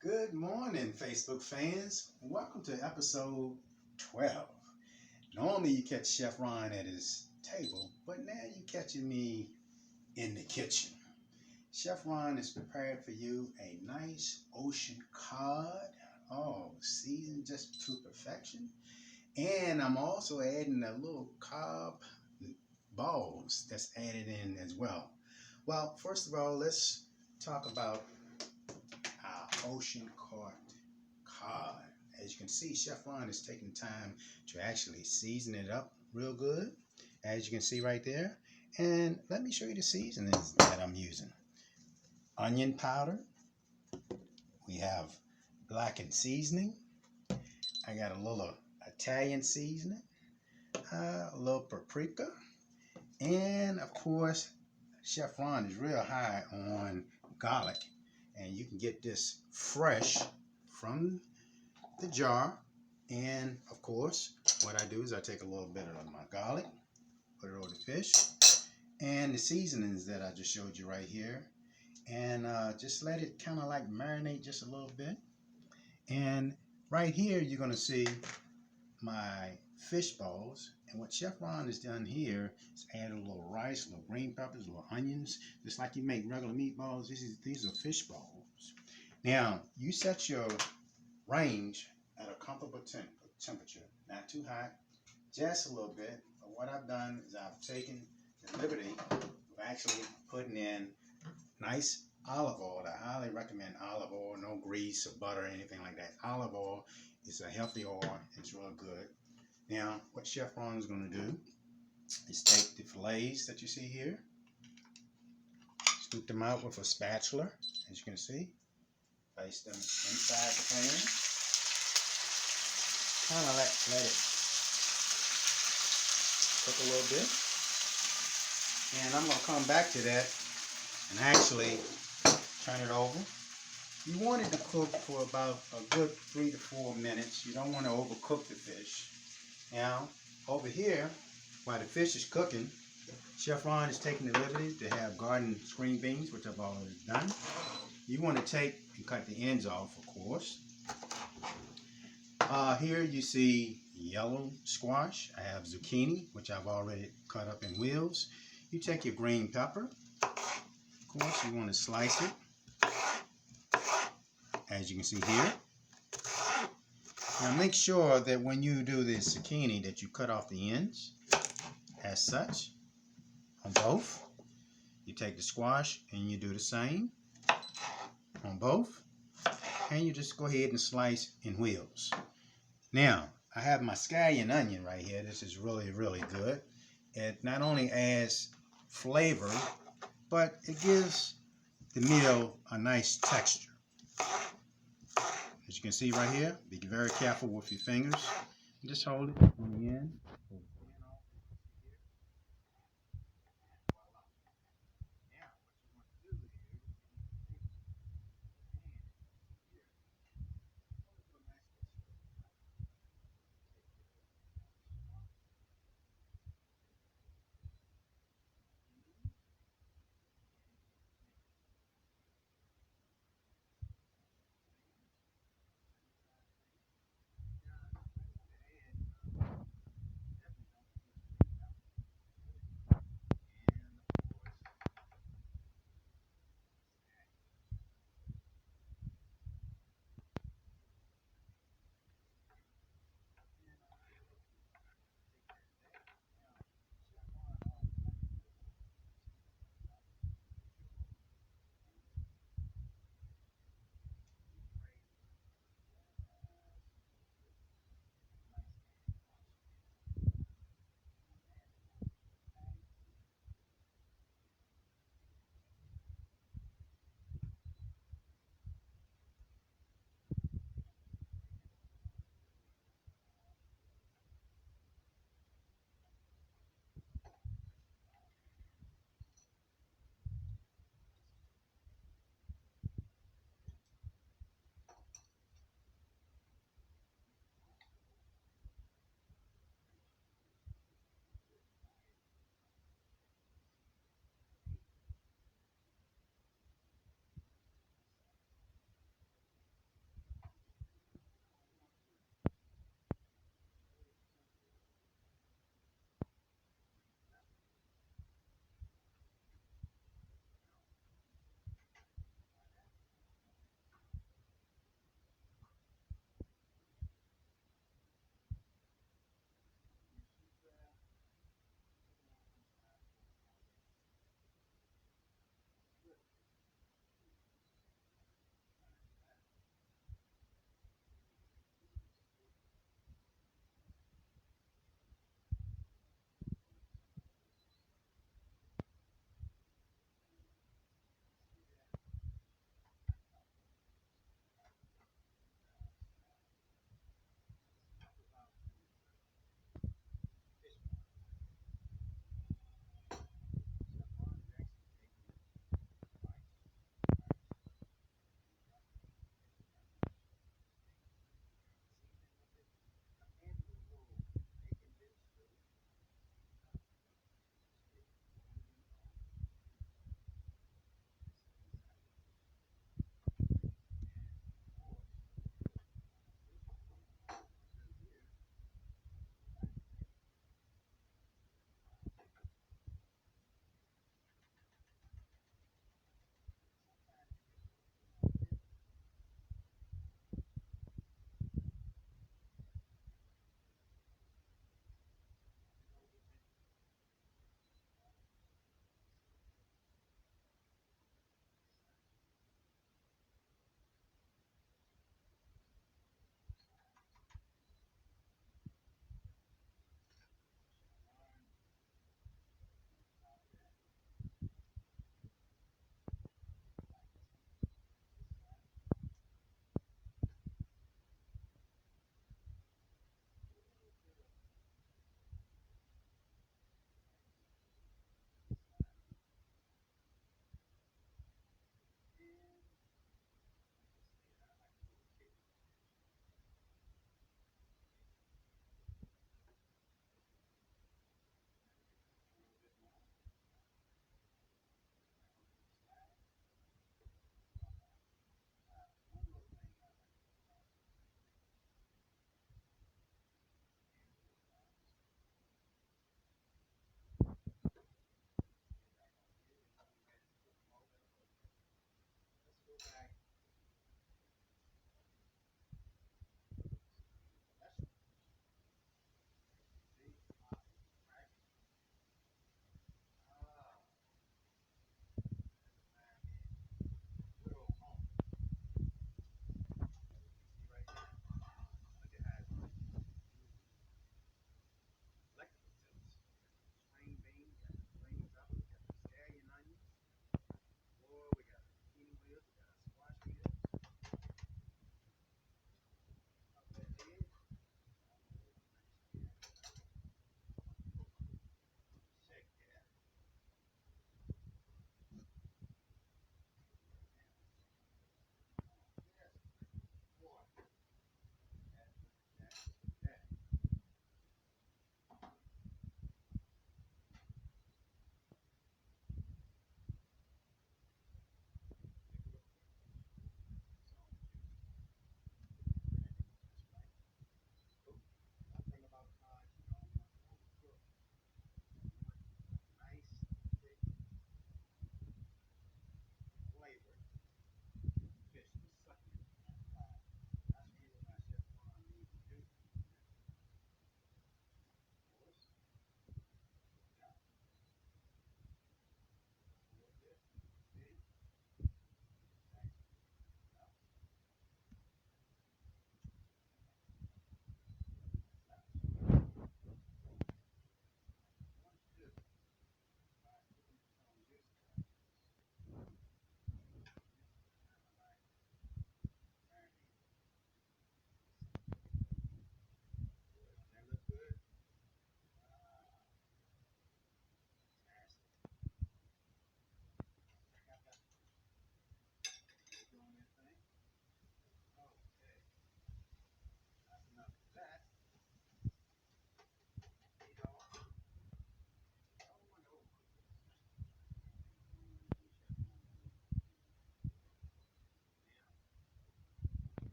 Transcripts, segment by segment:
Good morning, Facebook fans. Welcome to episode 12. Normally, you catch Chef Ron at his table, but now you're catching me in the kitchen. Chef Ron has prepared for you a nice ocean cod. Oh, seasoned just to perfection. And I'm also adding a little cob balls that's added in as well. Well, first of all, let's talk about our ocean cod. As you can see, Chef Ron is taking time to actually season it up real good, as you can see right there. And let me show you the seasonings that I'm using. Onion powder. We have blackened seasoning. I got a little Italian seasoning, a little paprika, and of course, Chef Ron is real high on garlic, and you can get this fresh from the jar. And of course, what I do is I take a little bit of my garlic, put it over the fish, and the seasonings that I just showed you right here, and just let it kind of like marinate just a little bit. And right here, you're going to see my fish balls. And what Chef Ron has done here is add a little rice, a little green peppers, a little onions, just like you make regular meatballs. These are fish balls. Now, you set your range at a comfortable temperature, not too hot, just a little bit. But what I've done is I've taken the liberty of actually putting in nice olive oil. I highly recommend olive oil, no grease or butter or anything like that. Olive oil is a healthy oil. It's real good. Now, what Chef Ron is going to do is take the fillets that you see here, scoop them out with a spatula, as you can see, place them inside the pan, kind of let it cook a little bit. And I'm going to come back to that and actually turn it over. You want it to cook for about a good 3 to 4 minutes. You don't want to overcook the fish. Now, over here, while the fish is cooking, Chef Ron is taking the liberty to have garden green beans, which I've already done. You want to take and cut the ends off, of course. Here you see yellow squash. I have zucchini, which I've already cut up in wheels. You take your green pepper. Of course, you want to slice it, as you can see here. Now make sure that when you do this zucchini that you cut off the ends, as such, on both. You take the squash and you do the same on both. And you just go ahead and slice in wheels. Now, I have my scallion onion right here. This is really, really good. It not only adds flavor, but it gives the meal a nice texture. As you can see right here, be very careful with your fingers. Just hold it on the end.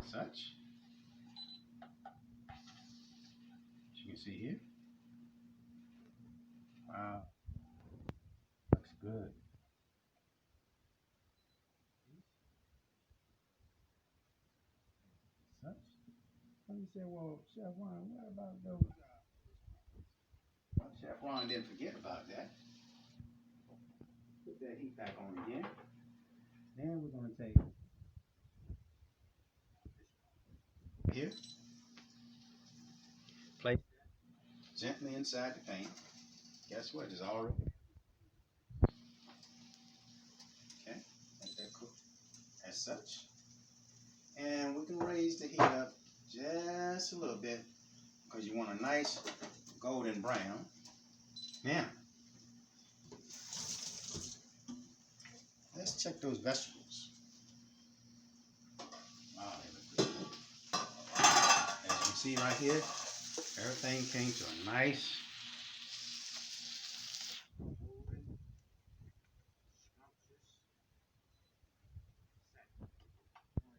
such. As you can see here. Wow, looks good. Such. And you say, well, Chef Ron, what about those? Well, Chef Ron didn't forget about that. Put that heat back on again. Then we're going to take here, place gently inside the pan. Guess what? It's already okay. Let that cook as such. And we can raise the heat up just a little bit because you want a nice golden brown. Now, let's check those vegetables. Wow, they look good. As you can see right here, everything came to a nice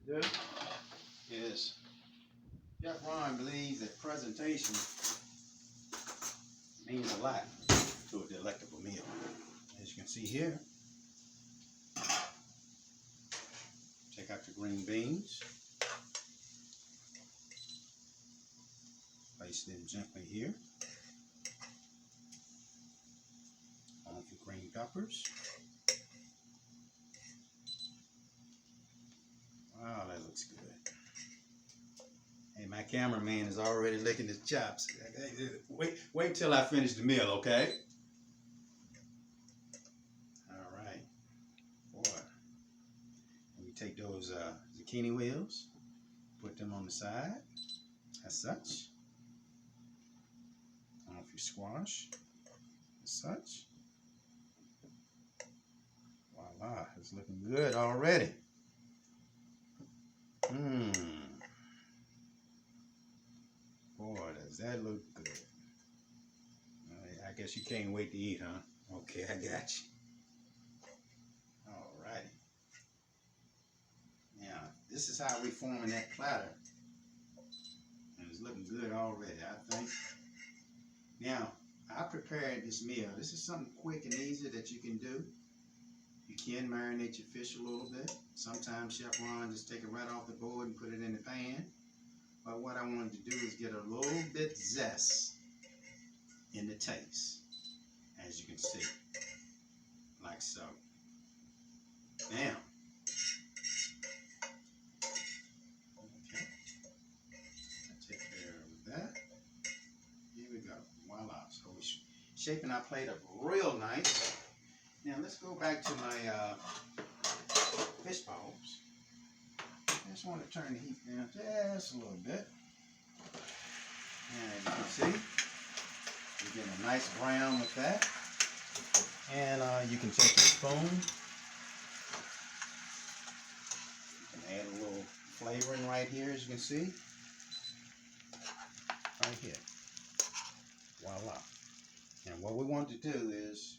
this is Chef Ron believes that presentation means a lot to a delectable meal. As you can see here, take out the green beans, place them gently here on the green peppers. Wow, that looks good. Hey, my cameraman is already licking his chops. Wait till I finish the meal, okay? All right. Boy. And we take those zucchini wheels, put them on the side, as such. On a few squash, as such. Voila, it's looking good already. Boy, does that look good. I guess you can't wait to eat, huh? Okay, I got you. All righty. Now, this is how we forming that platter. And it's looking good already, I think. Now, I prepared this meal. This is something quick and easy that you can do. You can marinate your fish a little bit. Sometimes Chef Ron just take it right off the board and put it in the pan. But what I wanted to do is get a little bit zest in the taste, as you can see, like so. Now, okay, take care of that. Here we go. Voila. So we're shaping our plate up real nice. Now let's go back to my fish balls. I just want to turn the heat down just a little bit. And as you can see, you're getting a nice brown with that. And you can take a spoon. You can add a little flavoring right here, as you can see. Right here. Voila. And what we want to do is,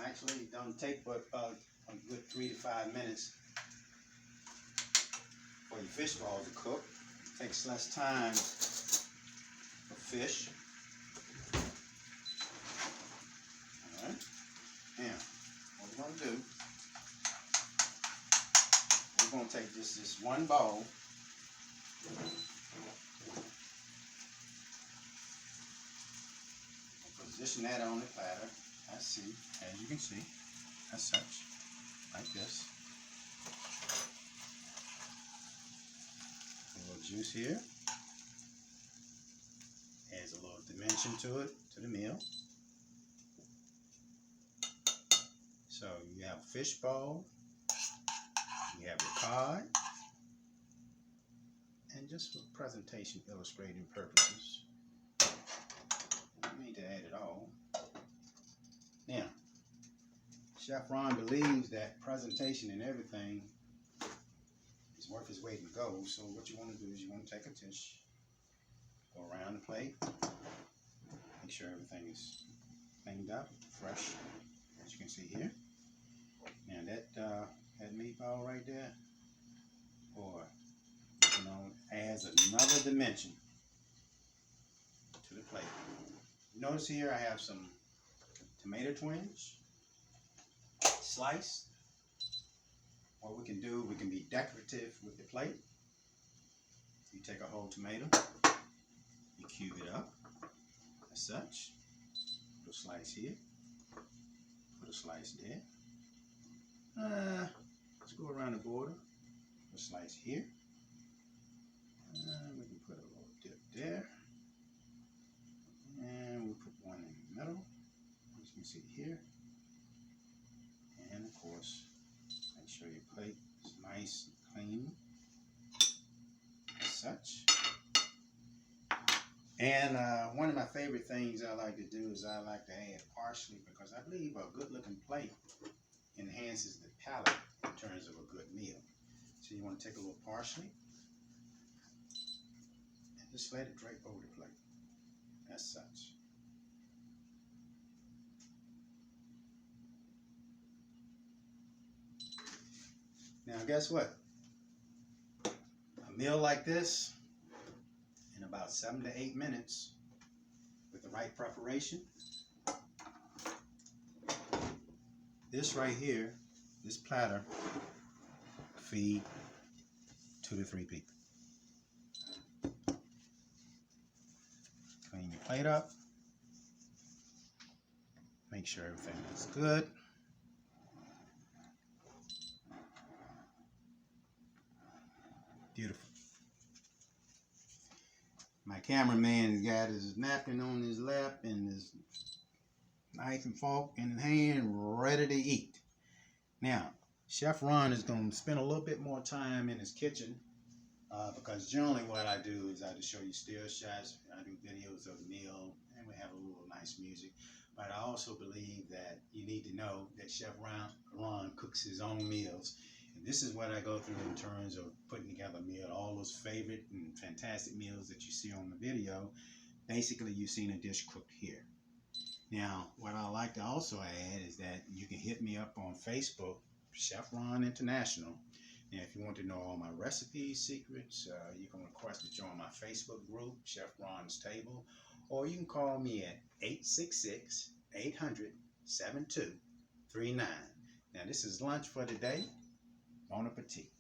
actually it don't take but a good 3 to 5 minutes for your fish balls to cook. It takes less time for fish. Alright. Now, what we're going to do, we're going to take just this one bowl. Position that on the platter. As you can see, as such, like this. A little juice here. Adds a little dimension to it, to the meal. So you have fish ball, you have your cod, and just for presentation illustrating purposes, you need to add it all. Now, Chef Ron believes that presentation and everything is worth its weight in gold. So what you want to do is you want to take a dish, go around the plate, make sure everything is cleaned up, fresh, as you can see here. Now that meatball right there, boy, adds another dimension to the plate. Notice here I have some tomato twinge sliced. What we can do, we can be decorative with the plate. You take a whole tomato, you cube it up as such. Put a slice here, put a slice there. Let's go around the border. Put a slice here. We can put a little dip there. And we'll put one in the middle, as you can see here. And of course, make sure your plate is nice and clean, as such. And one of my favorite things I like to do is I like to add parsley, because I believe a good looking plate enhances the palate in terms of a good meal. So you want to take a little parsley and just let it drape over the plate, as such. Now guess what? A meal like this, in about 7 to 8 minutes, with the right preparation, this right here, this platter, feed 2 to 3 people. Clean your plate up. Make sure everything is good. Beautiful. My cameraman got his napkin on his lap and his knife and fork in hand, ready to eat. Now, Chef Ron is going to spend a little bit more time in his kitchen, because generally what I do is I just show you still shots. I do videos of the meal, and we have a little nice music. But I also believe that you need to know that Chef Ron cooks his own meals. And this is what I go through in terms of putting together a meal. All those favorite and fantastic meals that you see on the video, basically you've seen a dish cooked here. Now, what I like to also add is that you can hit me up on Facebook, Chef Ron International. Now, if you want to know all my recipes, secrets, you can request to join my Facebook group, Chef Ron's Table, or you can call me at 866-800-7239. Now, this is lunch for today. Bon appetit.